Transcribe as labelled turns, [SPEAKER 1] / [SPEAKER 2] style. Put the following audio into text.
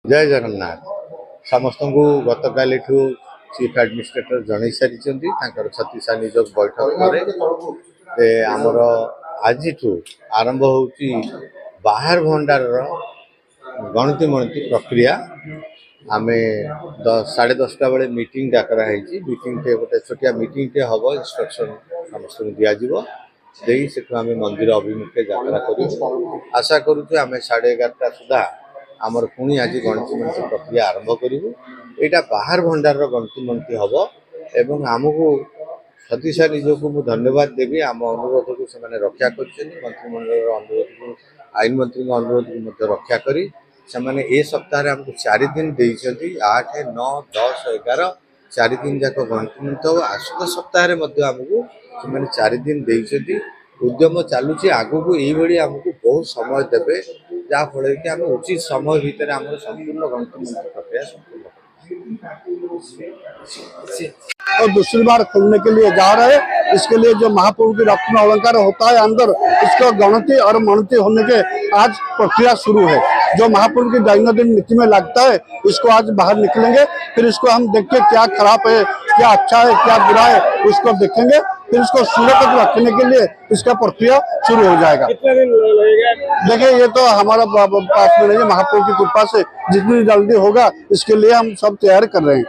[SPEAKER 1] जय जगन्नाथ समस्त को गत काली चीफ एडमिनिस्ट्रेटर जन सारी छत्तीसा निजोग बैठक पर आमर आज आरंभ हो बाहर भंडार गणति मणति प्रक्रिया आम 10:30 बेले मीटिंग डाकरा मीटिंग गोटे छोटिया मीटिंग टे हम इंस्ट्रक्शन समस्त दिज्वे से मंदिर अभिमुखे यात्रा कर आशा करुचे आम 11:30 सुधा आमर पुणी आज गणति मंत्री प्रक्रिया आरंभ करूँ यहाँ बाहर भंडार गणति मंत्री हम एवं आमको छत्तीसा निज को मुझे धन्यवाद देवी आम अनुरोध को से रक्षा कर मंत्रिमंडल अनुरोध को आईन मंत्री अनुरोध को रक्षा करी से सप्ताह आमको 4 दिन देते 8, 9, 10, 11 4 दिन जाक गणति मंत्री हम आसत सप्ताह आमको से 4 दिन देते उद्यम चलुची आगू ये आमको बहुत समय देवे जहाँफल कि आम उचित समय भितर आम संपूर्ण गणतंत्र प्रक्रिया संपूर्ण
[SPEAKER 2] और दूसरी बार खोलने के लिए जा रहे हैं। इसके लिए जो महाप्रभु की रत्न अलंकार होता है अंदर इसको गणति और मणति होने के आज प्रक्रिया शुरू है। जो महाप्रभु की दैनंदिन नीति में लगता है इसको आज बाहर निकलेंगे, फिर इसको हम देखें क्या खराब है, क्या अच्छा है, क्या बुरा है, उसको देखेंगे, फिर इसको सुरक्षित रखने के लिए इसका प्रक्रिया शुरू हो जाएगा।
[SPEAKER 3] कितने दिन लगेगा?
[SPEAKER 2] देखिए ये तो हमारा पास में नहीं है, महाप्रभु की कृपा से जितनी जल्दी होगा इसके लिए हम सब तैयार कर रहे हैं।